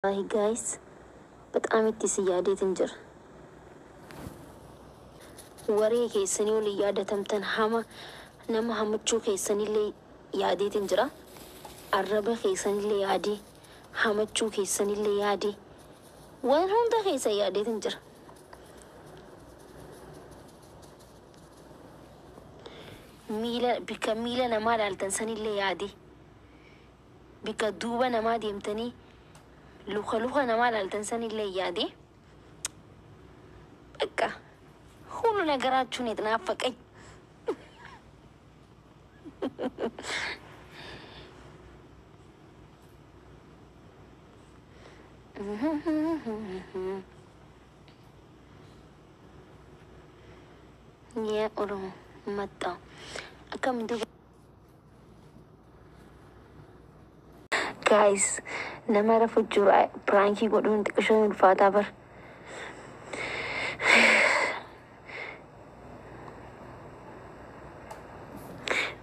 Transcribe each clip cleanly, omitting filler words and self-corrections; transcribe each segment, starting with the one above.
Hi guys, but amitti si yaadeetin jira. Waree keessanii olii yaadatamtan nama hamachuu keessanillee yaadeetin jira. Arraba keessanillee yaadee, hamachuu keessanillee yaadee. Waan hunda keessa yaadeetin jira. Bika miila namaa dhaaltan sanillee yaadee. Bika duuba namaa deemtanii luka namaa dhaaltan sanillee yaadee. Bakka hundi nagaraachuun itnaafaqay. Yaa Oromoo matta akkamitti guys nama rafu jiru pranki godhuun xiqqishoon ulfaataa bar.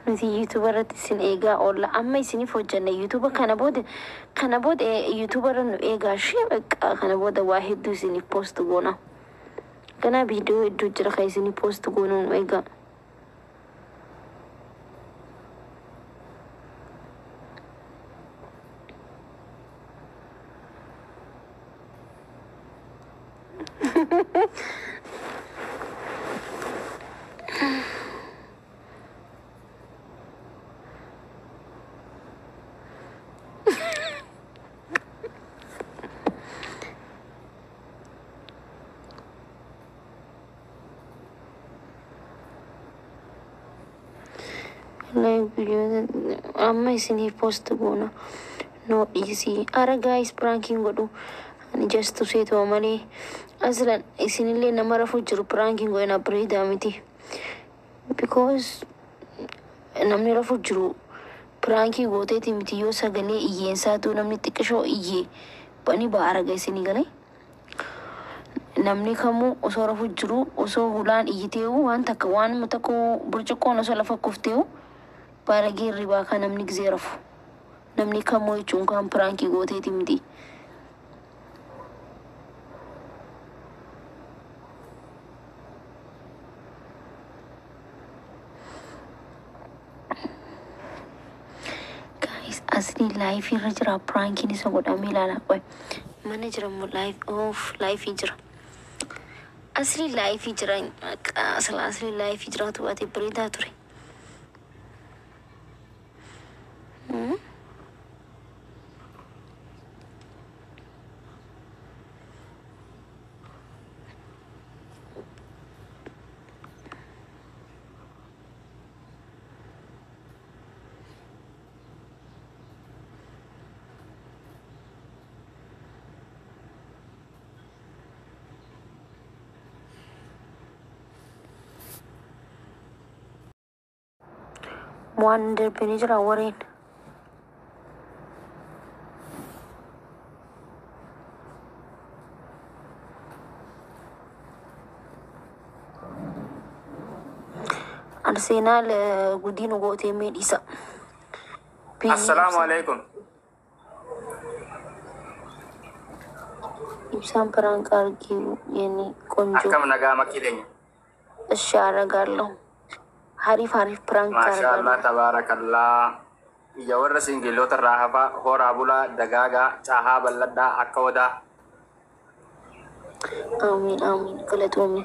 Nuti YouTuber irratti isin eegaa oolla amma isiniif hojjanne YouTuber kana booda YouTuber nu eegaa ishee bakka kana booda waa hedduu isiniif post goona. Kana viidiyoo hedduu jira kan isiniif post goona nu eegaa. Like video amma isiniif post goona. No easy. Ara guys pranking godhu. Ani just to say to malee aslan isinillee nama rafu jiru pranking goona breeda miti. Because namni rafu jiru pranking gooteeti miti yoo sagalee iyyeensaatu namni xiqqishoo iyyee bani baara isinii galee. Namni kamuu osoo rafu jiru osoo hulaan iyyiteewu waan takka waan matakkoo burcuqqoon osoo lafa kufteewu baaragee ribaa kan namni gizee rafu. Namni kamuu jechuun kan pranki gooteeti miti. Guys asli live irra jira prankiin isa godhamee ilaala. Qoy mana jira moo live jira. Asli live jira asli live jira tu ati bareedaa ture. Wonder bini jira wareen. Arsenal gudinu goote meedhisa. Assalamu alaikum. Ibsaan prank argiu yani konjo. Akkam nagaa makiileenya. Ishara gallo. Harif prank Maashaallah tabaarakallah. Iyya warra singiloota irraa hafaa horaa bulaa dagaagaa caahaa bal'adhaa akka wadaa. Amin galatoomne.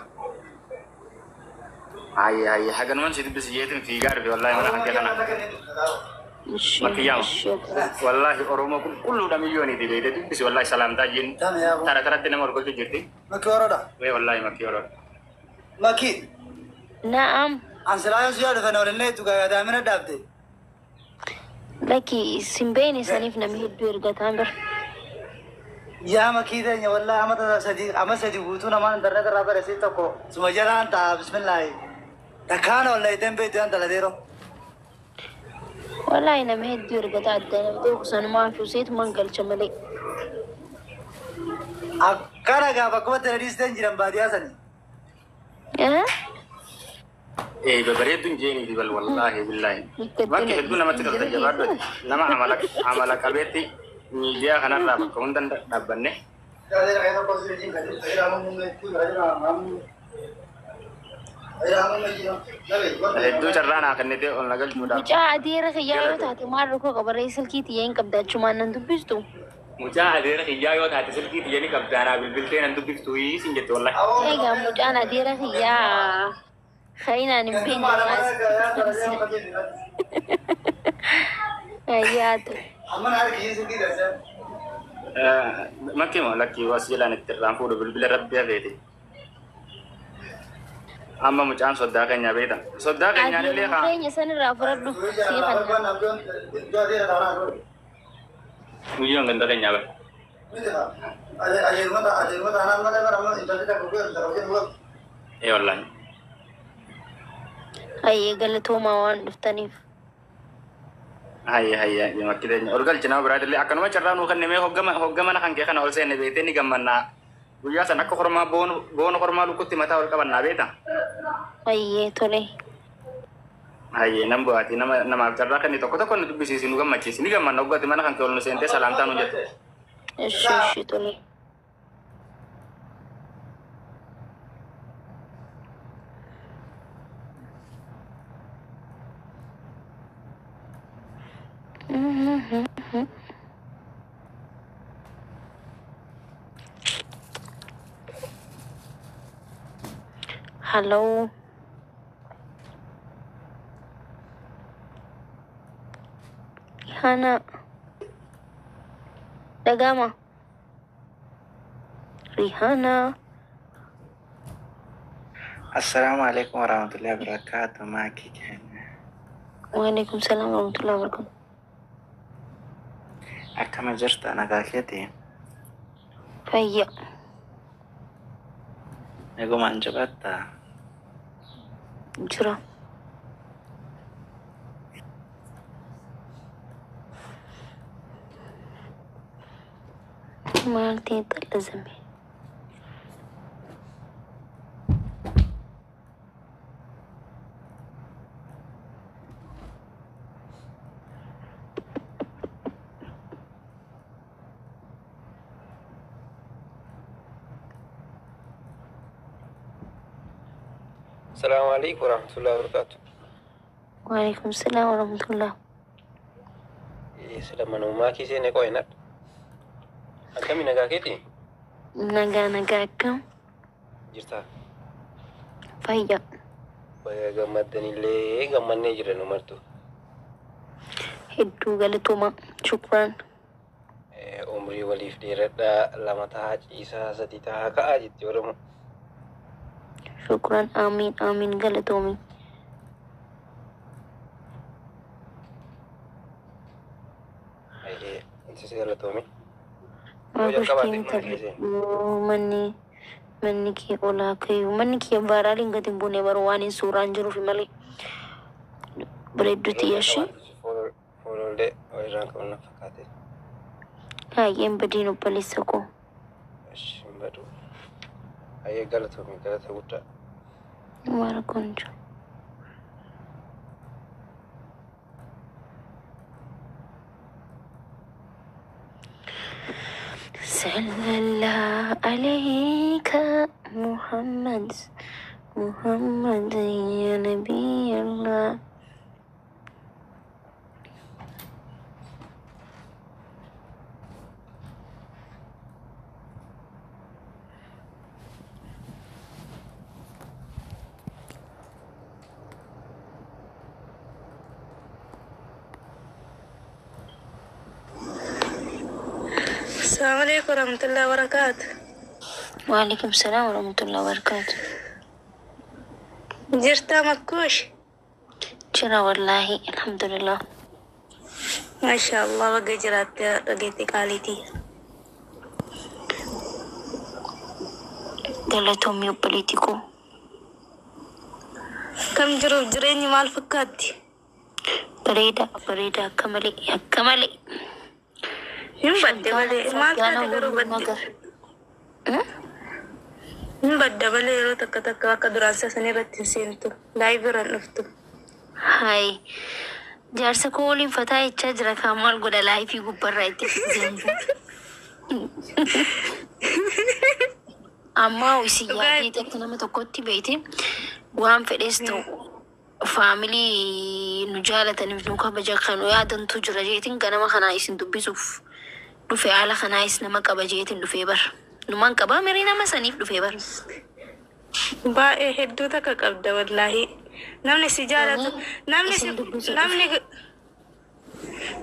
Ayya haganuman si dubbisi yeetin fiigaa dhufe wallahi mana hanga kana. Makiyyam. Wallahi Oromoo qulqulluudha milyooniiti beeyte dubbisi wallahi salaamtaa jenni. Taratti nama orgochuu jirti. Maki oroda. Wallahi makii oroda. Maki. Naam. Ansalaya suya dhufan oolillee tugaa yaadaamina dhaabde. Laki simbeeni saniif namni hedduu ergataan bir. Yaa makii teenya wallahi ama sadi guutuu namaan internet irraa barreessee tokko suma jalaan ta'a bismillaahi. Takkaan oollee dembeetu yan daladeero. Wallahi namni hedduu ergataa adda namtee kusanumaa fi useetumaan galcha malee. Akkana gaafa akkuma teledhiisteen jiran baadiyyaa sanii. Bebereedduun jeeni dibal wallahi billahi. Bakki hedduu namatti tolta jabaadhu. Nama amala qabeetti Media kanarraa bakka hunda dhaabbanne. Hedduu carraan haa kennite ol nagalchuudhaaf. Mucaa adeera kiyyaa yoo taate maal rakkoo qaba ree silkii tiyyeen qabda achumaan nan dubbistu. Mucaa adeera kiyyaa yoo taate silkii tiyyanii qabdaanaa bilbiltee nan dubbiftuu siin jette wallahi. Egaa mucaan adeera kiyyaa kayinaan hin beekne. Ayyaatu. Makkii moo lakkii was jedhaan itti irraan fuudhu bilbila rabbi hafeeti. Amma mucaan soddaa keenya beektan. Soddaa keenyaan illee haa. Keenya sanirraa fudhadhu sii kanna. Muyyoon ganda keenyaa bara. Wallahi. Hayyee galatoomaa waan dhuftaniif. Hayya makki teenya ol galchinaa biraadillee akkanuma carraa nuu kennamee hoggama na kan kee kana ol seenne beektee ni gammannaa. Guyyaa san akka kormaa boona kormaa lukkutti mataa ol qabannaa beekta. Hayyee tole. Hayyee nan bu'aati namaaf carraa kenni tokko ni dubbisiisi nu gammachiisi ni gammanna hoggatti mana kan kee ol nu seentee salaamtaa nu jette. Ishi tole. Hello. Hana. Dagama. Rihanna. Assalamualaikum warahmatullahi wabarakatuh. Maki Kenya. Waalaikumsalam warahmatullahi wabarakatuh. Akkam jirta nagaa keeti? Fayya. Nagumaan jabatta? Jira. Maaltii xallazame. السلام عليكم ورحمة الله وبركاته. وعليكم السلام ورحمة الله. سلام نوما كيسي نكو هنا. أكمل نجاكيتي. Nagaa akkam? جرتا. Fayya. Baya gammadan illee gammannee jira numartu. Hedduu galatoomaa. Shukran. Umrii waliif dheeradhaa lama tahaa ciisaa sadii tahaa ka'aa jetti Oromoo. Shukran. Amiin galatoomi. Insis galatoomi. Manni kee olaa kayyuu manni kee baaraaliin gadi hin buune baruu waan hin suuraan jiruuf malee bareedduuti yaashee. Fuulollee walirraan qabu na fakkaate. Hayyeen badiin obboleessa koo. Hin badu. Hayyee galatoomi galata guddaa. Maara konjo. صلى الله عليك محمد يا نبي الله. السلام عليكم ورحمة الله وبركاته. وعليكم السلام ورحمة الله وبركاته. جرتا مكوش؟ جرى والله الحمد لله. ما شاء الله بقى جرات لقيتي قاليتي. قالتهم يبليتكو. كم جروب جريني مال فكاتي؟ بريدة كمالي. Hin badda balee maal taate garuu badde. Hin badda balee yeroo takka akka duraan sana irratti hin seentu. Laayiviraan dhuftu. Hai. jaarsa koo waliin fataa jechaa jira kaamaal godha laayifii gubbarraa itti zembu. Amma isi yaadee akka nama tokkotti beekte waan fedhees ta'u faamilii nu jaalataniif nu kabaja kan yaadantu jira jeetiin ganama kanaa isin dubbisuuf dhufee haala kanaa is nama qaba jeetiin dhufee bar. Numaan qabaa mirii nama saniif dhufee bar. Baay'ee hedduu takka qabda wallaahi. Namni si jaalatu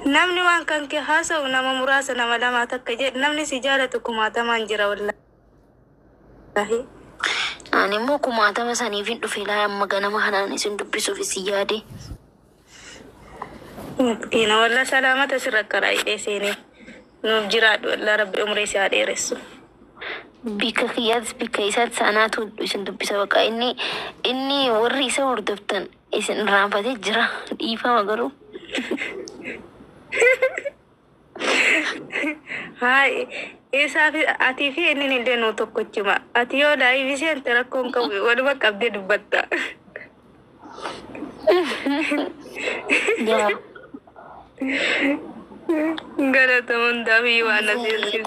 namni waan kan kee haasa'u nama muraasa nama lama takka jedhe namni si jaalatu kumaatamaan jira wallaahi. Ani immoo kumaatama saniif hin dhufee laa amma ganama kanaan isin dubbisuuf isin yaade. Miskiina walla salaamata sirra karaa hidhee seenee nuuf jiraadhu walla rabbi umrii si haa dheeressu. Bika kiyyaas bika isaatti sanaatu isin dubbisa baqa inni warri isa hordoftan isin raanfatee jira dhiifama garuu. Hai, isaaf atii fi inni illee nuu tokkochuma. Ati yoo daa'imni isheen rakkoon qabu waluma qabdee dubbatta. Galatamuun daabii waan asirratti.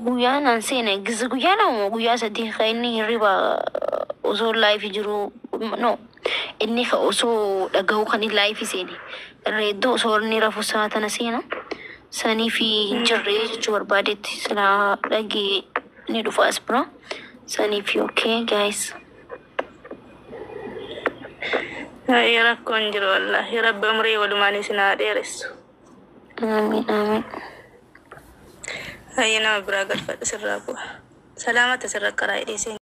Guyyaan seene guyyaan ammoo guyyaa sadii kan inni hirriba osoo laayifii jiru no inni ka osoo dhagahu kan inni laayifii seene reeddoo osoo inni rafu saatana seena sanii fi hin jirre jechuu barbaadetti silaa dhagee ni dhufa as bira sanii fi okay guys. Rakkoon jiru wallahi rabbi umrii walumaan isin haa dheeressu. Amiin amiin. Hayyana bira galfadhu sirraa bu'a. Salaamata sirra karaa hidhee